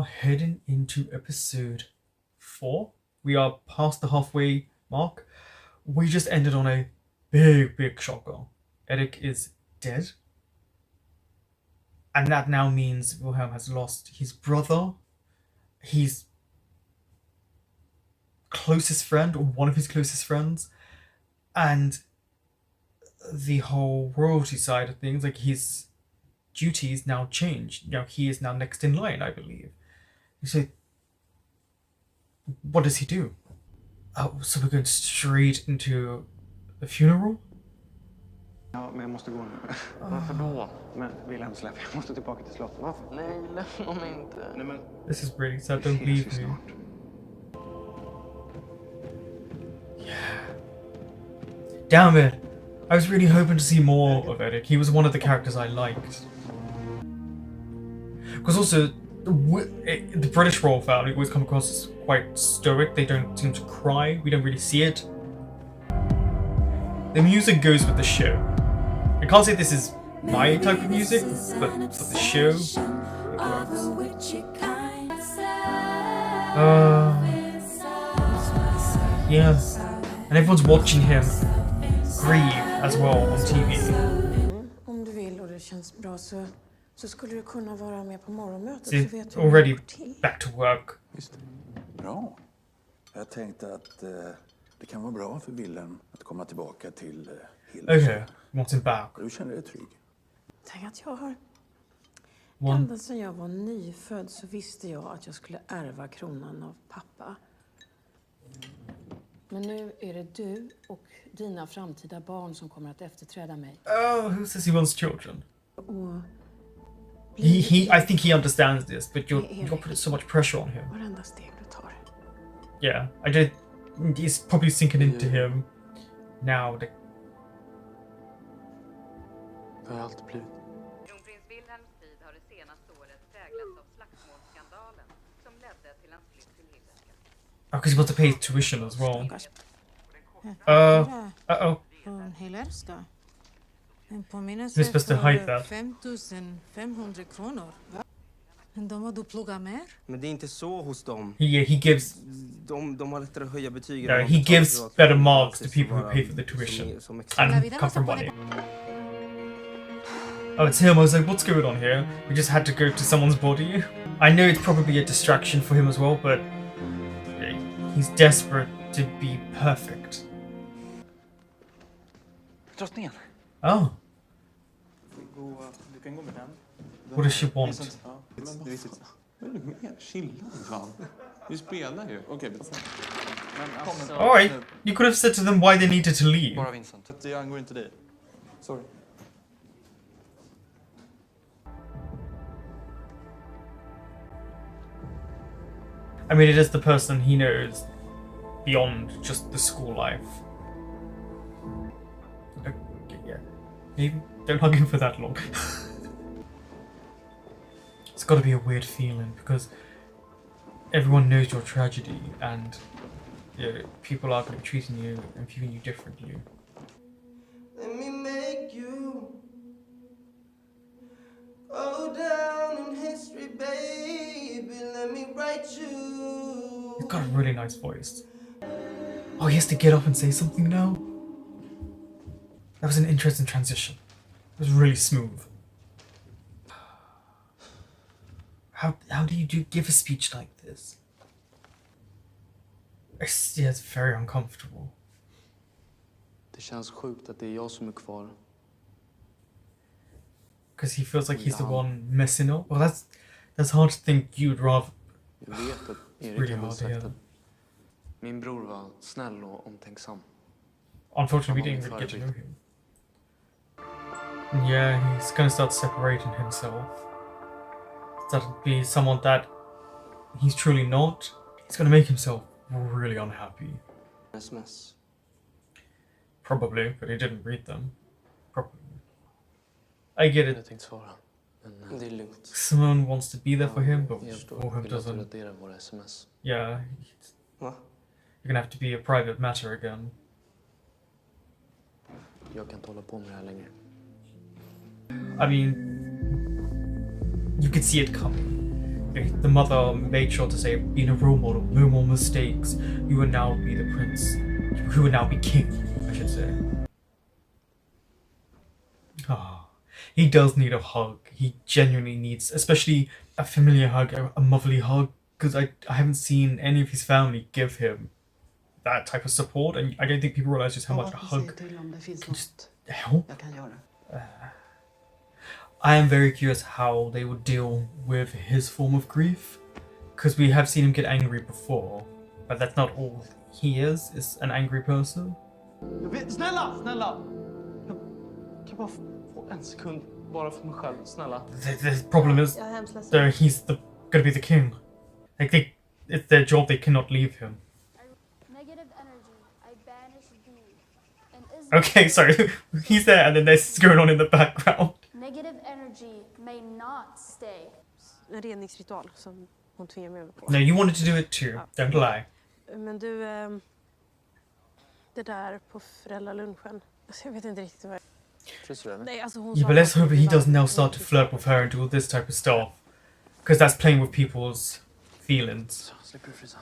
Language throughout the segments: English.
heading into episode 4. We are past the halfway mark. We just ended on a big shocker. Eric is dead. And that now means Wilhelm has lost his brother, his closest friend, or one of his closest friends, and the whole royalty side of things. Like, his duties now changed. Now he is now next in line, I believe. So, what does he do? Oh, so we're going straight into the funeral? Ja, men jag måste gå nu. Varför då? Men Wilhelm, släpp. Jag måste tillbaka till slottet. Varför? Nej, lämna mig inte. Nej, men... This is really sad. Don't leave me. Snart. Yeah. Damn it! I was really hoping to see more of Eric. He was one of the characters I liked. Because also, the British royal family always come across as quite stoic. They don't seem to cry. We don't really see it. The music goes with the show. I can't say this is my type of music, but for the show, it works. Yeah. And everyone's watching him grieve as well on TV. Om du vill och det känns bra så skulle du kunna vara med på morgonmötet. See, Så vet du already hur det går till. back to work. Just det. Bra. Jag tänkte att det kan vara bra för Wilhelm att komma tillbaka till Hilda. Okay, wants him back. Du känner dig trygg. Tänk att jag har... One. Ända sedan jag var nyfödd så visste jag att jag skulle ärva kronan av pappa. Men nu är det du och dina framtida barn som kommer att efterträda mig. Oh, who says he wants children? Och I think he understands this, but you're putting so much pressure on him. varenda steg du tar. Yeah, it's probably sinking into him now. Det har jag alltid blivit. Kronprins Wilhelms tid har det senaste året präglats av slagsmålsskandalen som ledde till hans flytt till Himmelska. Oh, because he wants to pay his tuition as well. Uh-oh. Från Hillerska. En påminnelse We're supposed to hide that. 5500 kronor. Men de har du pluggat mer? Men det är inte så hos dem. He gives De har lättare att höja betygen. no, he gives better marks to people who pay for the tuition and come from money. Oh, it's him. I was like, what's going on here? We just had to go to someone's body. I know it's probably a distraction for him as well, but he's desperate to be perfect. Drottningen. Oh, Du kan gå med den. what does she want? Ja, men vad är det mer? Chilla, fan. Vi spelar ju. Okej, men alltså... Alright, you could have said to them why they needed to leave. Bara Vincent. Jag angår inte dig. Sorry. I mean, it is the person he knows beyond just the school life. Okay, yeah. Maybe don't hug him for that long. It's got to be a weird feeling because everyone knows your tragedy and people are going to be treating you and viewing you differently. Let me make you go down in history, baby. Let me write you. He's got a really nice voice. Oh, he has to get up and say something now? That was an interesting transition. It was really smooth. How do you give a speech like this? It's very uncomfortable. Det känns sjukt att det är jag som är kvar. Because he feels like he's the one messing up. Well, that's hard to think you'd rather... Jag vet att Erik really har hard to sagt hear. att min bror var snäll och omtänksam. Unfortunately, we didn't really get to know him. And yeah, he's gonna start separating himself. Start to be someone that he's truly not. He's gonna make himself really unhappy. SMS. Probably, but he didn't read them. Probably. I get Jag it. tänkte svara. Men det är lugnt. Simone wants to be there for him, but Jag förstår. Wilhelm Vill att du doesn't. raderar våra SMS. Yeah, Va? you're gonna have to be a private matter again. Jag kan inte hålla på med det här längre. I mean, you could see it coming. The mother made sure to say, being a role model, no more mistakes. You will now be the prince. You will now be king, I should say. Ah, he does need a hug. He genuinely needs, especially a familiar hug, a motherly hug, because I haven't seen any of his family give him that type of support, and I don't think people realize just how much a hug can just help. I am very curious how they would deal with his form of grief, because we have seen him get angry before, but that's not all he is an angry person. Snälla! Kan bara få en sekund bara för mig själv, snälla. The problem is he's gonna be the king. Like it's their job, they cannot leave him. Negative energy. I banish D. And is Okay, sorry. He's there and then this is going on in the background. negative energy may not stay. En reningsritual som hon tvingar mig över på. No, you wanted to do it too. Don't lie. Men du, det där på föräldralunchen. Alltså jag vet inte riktigt vad. Nej, alltså hon Yeah, but let's hope he doesn't now start to flirt with her and do all this type of stuff. Because that's playing with people's feelings. Slipper du frysa?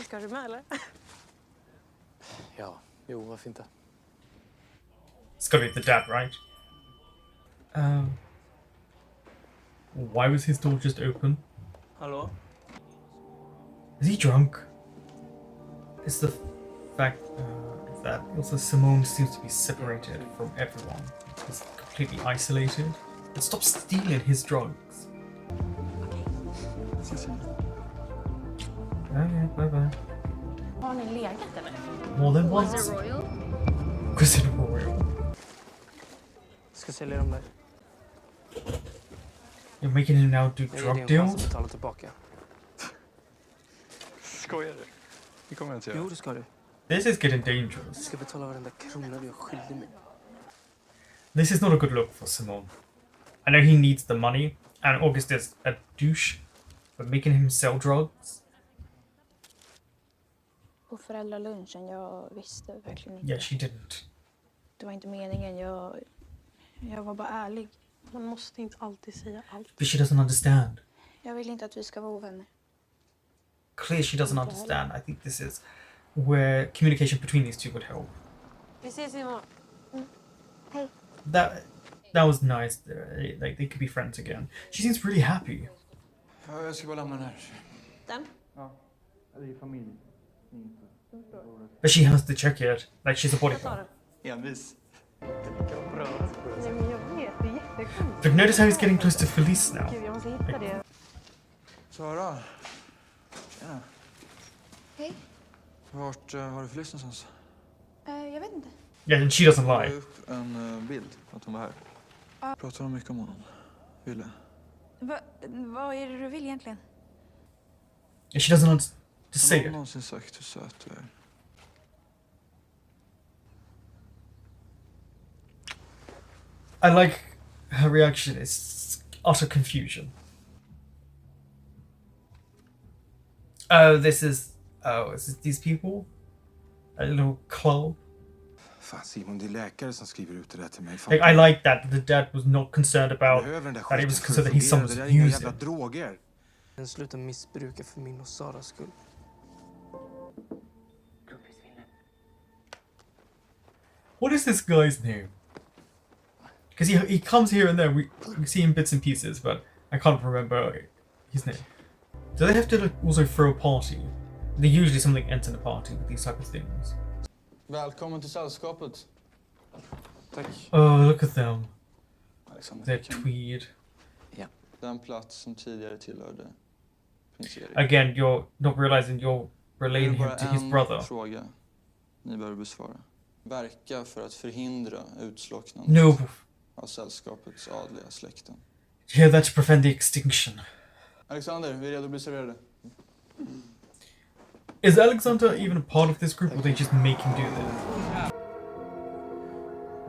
Ska du med eller? Ja, jo, varför inte? It's gotta be the dad, right? Why was his door just open? Hallå? Is he drunk? It's the fact that also Simone seems to be separated from everyone. He's completely isolated. And stop stealing his drugs. Okay, bye-bye. Har ni legat eller? More than once. royal? Was it royal? Ska sälja dem där. You're making him now do Jag ger drug dig en chans deals? att betala tillbaka. Skojar du? Det kommer jag inte göra. Jo, det ska du. This is getting Du dangerous. ska betala varenda krona du har skyldig mig. This is not a good look for Simone. I know he needs the money, and August is a douche for making him sell drugs. På föräldralunchen, jag visste verkligen inte. Yeah, she didn't. Det var inte meningen, jag var bara ärlig. Man måste inte alltid säga allt. But she doesn't understand. Jag vill inte att vi ska vara ovänner. Clear she doesn't understand. I think this is where communication between these two would help. Vi ses imorgon. That was nice. Like they could be friends again. She seems really happy. Ja, jag ska bara lämna den här. Den? Ja, det är familj. But she has to check it. Like she's a bodyguard. Envis. Nej men jag vet, det är jättekonstigt. But notice how he's getting close to Felice now. Gud, jag måste hitta det. Sara. Tjena. Hej. Vart har du Felice någonstans? Jag vet inte. Yeah, and she doesn't Jag la lie. upp en bild att hon var här. Pratar hon mycket om honom? Ville? Vad är det du vill egentligen? And she doesn't want to say Har någon it. någonsin sagt hur söt du är? I like her reaction. It's utter confusion. Is it these people? A little club? Fan Simon, det är läkare som skriver ut det där till mig. Like, I like that the dad was not concerned about that it was considered that he's someone's Det där är inga jävla using. droger. Men sluta missbruka för min och Saras skull. What is this guy's name? Because he comes here and there. We see him bits and pieces, but I can't remember his name. Do they have to like, also throw a party? They usually something ends in a party with these type of things. Välkommen till sällskapet. Tack. Oh, look at them. Alexander. They're tweed. Den plats som tidigare tillhörde prins Erik. Again, you're not realizing you're Det är relating him bara to his en brother. fråga ni behöver besvara. Verka för att förhindra utslocknandet No. av sällskapets adliga släkten. Yeah, that's to prevent the extinction. Alexander, vi är redo att bli serverade. Is Alexander even a part of this group, or they just make him do this?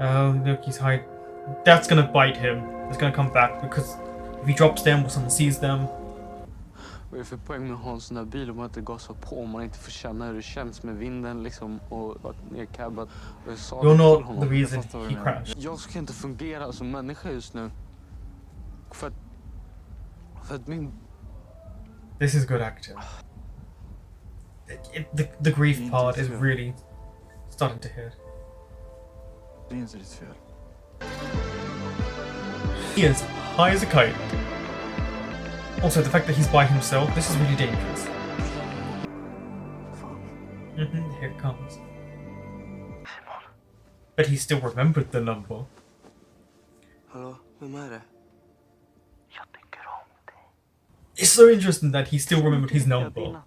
Oh, look, he's hiding. That's gonna bite him. It's gonna come back because if he drops them or someone sees them. Vad är det för poäng med att ha en sån här bil om man inte gasar på, om man inte får känna hur det känns med vinden liksom och vart nedcabbad. You're not the reason he crashed. Jag ska inte fungera som människa just nu. För att This is good acting. The grief part is really starting to hit. Det är inte ditt fel. He is high as a kite. Also, the fact that he's by himself, this is really dangerous. Here it comes. But he still remembered the number. Hallå, vem är det? It's so interesting that he still remembered his number.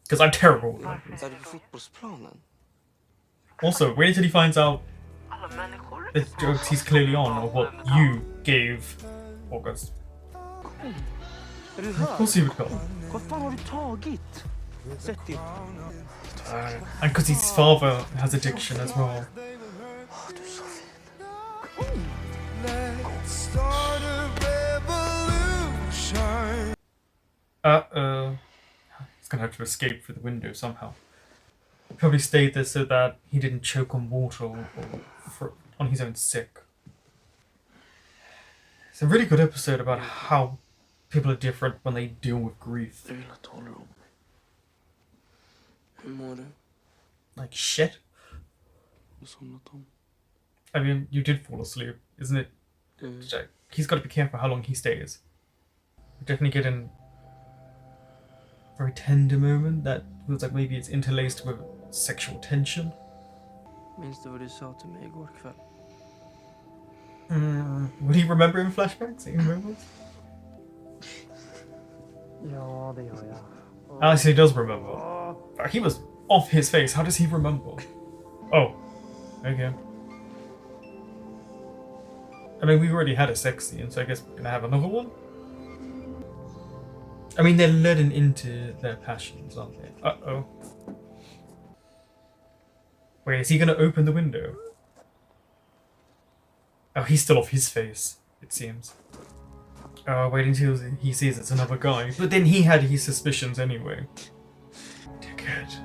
Because I'm terrible with numbers. Är du på fotbollsplanen? Also, wait until he finds out the jokes he's clearly on are what you gave August. Är du Of här? course he would come. Vad fan har du tagit? Sätt dig. And because his father has addiction as well. Du är så fin. He's gonna have to escape through the window somehow. Probably stayed there so that he didn't choke on water or on his own sick. It's a really good episode about how people are different when they deal with grief. Jag vill att du håller om mig. Hur mår du? Like shit. Du har somnat om. I mean, you did fall asleep, isn't it? He's got to be careful how long he stays. We definitely get in a very tender moment that feels like maybe it's interlaced with sexual tension. Minns du vad du sa till mig igår kväll? Would he remember in flashbacks? He remembers? Ja, det gör jag. Alex, he does remember. He was off his face. How does he remember? Oh, okay. I mean, we already had a sex scene, so I guess we're gonna have another one? I mean, they're leading into their passions, aren't they? Uh-oh. Wait, is he gonna open the window? Oh, he's still off his face, it seems. Oh, wait until he sees it's another guy. But then he had his suspicions anyway. Dickhead.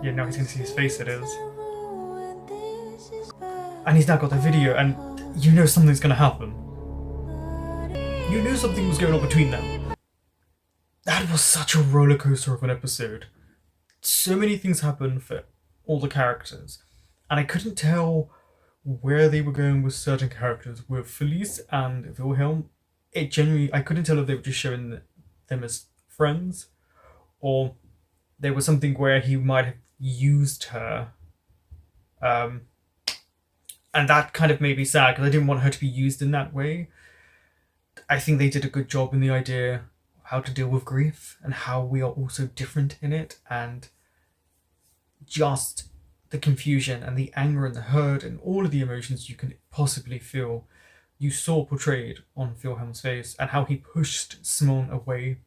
Yeah, now he's gonna see his face, it is. And he's now got the video, and you know something's gonna happen. You knew something was going on between them. That was such a roller coaster of an episode. So many things happened for all the characters, and I couldn't tell where they were going with certain characters. With Felice and Wilhelm, it genuinely, I couldn't tell if they were just showing them as friends, or there was something where he might have used her. And that kind of made me sad because I didn't want her to be used in that way. I think they did a good job in the idea of how to deal with grief and how we are also different in it, and just the confusion and the anger and the hurt and all of the emotions you can possibly feel, you saw portrayed on Wilhelm's face, and how he pushed Simone away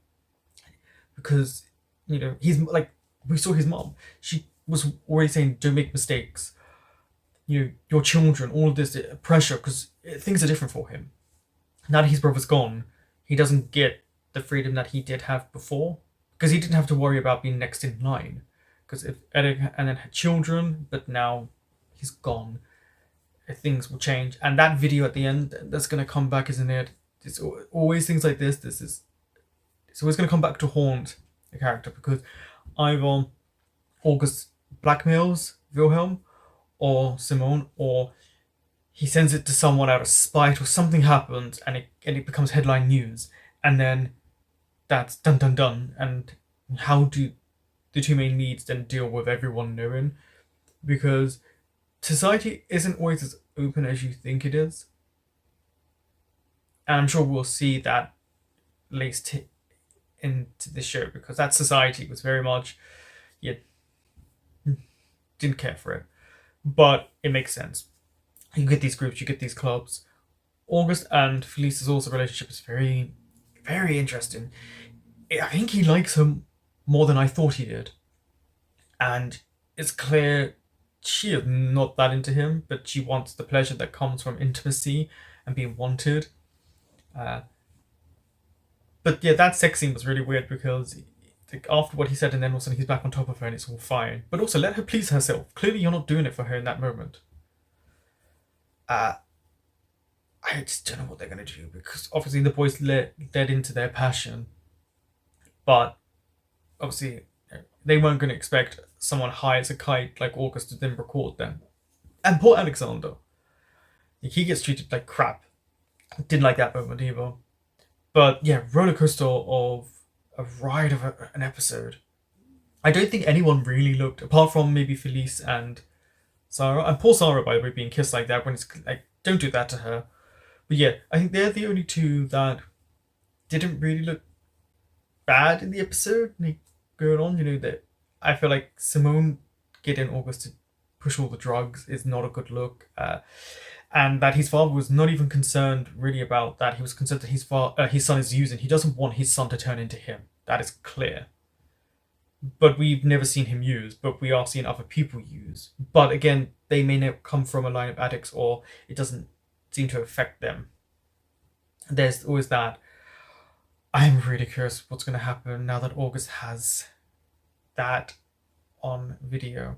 because, you know, he's like, we saw his mom. She was already saying, don't make mistakes. You know, your children, all of this pressure, because things are different for him. Now that his brother's gone, he doesn't get the freedom that he did have before, because he didn't have to worry about being next in line. Because if Eric and then had children, but now he's gone, things will change. And that video at the end, that's going to come back, isn't it? It's always things like this. It's always going to come back to haunt the character, because either August blackmails Wilhelm or Simone, or he sends it to someone out of spite, or something happens and it becomes headline news, and then that's done. And how do the two main leads then deal with everyone knowing? Because society isn't always as open as you think it is, and I'm sure we'll see that laced into the show, because that society was very much, didn't care for it. But it makes sense. You get these groups, you get these clubs. August and Felice's also relationship is very, very interesting. I think he likes her more than I thought he did. And it's clear she is not that into him, but she wants the pleasure that comes from intimacy and being wanted. But yeah, that sex scene was really weird, because after what he said, and then all of a sudden he's back on top of her and it's all fine. But also, let her please herself. Clearly you're not doing it for her in that moment. I just don't know what they're going to do, because obviously the boys led into their passion, but obviously they weren't going to expect someone high as a kite like August to then record them. And poor Alexander, like, he gets treated like crap. Didn't like that moment either. But yeah, roller coaster of a ride of an episode. I don't think anyone really looked, apart from maybe Felice and Sarah. And poor Sarah, by the way, being kissed like that, when it's like, don't do that to her. But yeah, I think they're the only two that didn't really look bad in the episode. Like, going on, you know, that I feel like Simone getting August to push all the drugs is not a good look. And that his father was not even concerned really about that. He was concerned that his son is using. He doesn't want his son to turn into him. That is clear. But we've never seen him use, but we are seeing other people use. But again, they may not come from a line of addicts, or it doesn't seem to affect them. There's always that. I'm really curious what's going to happen now that August has that on video.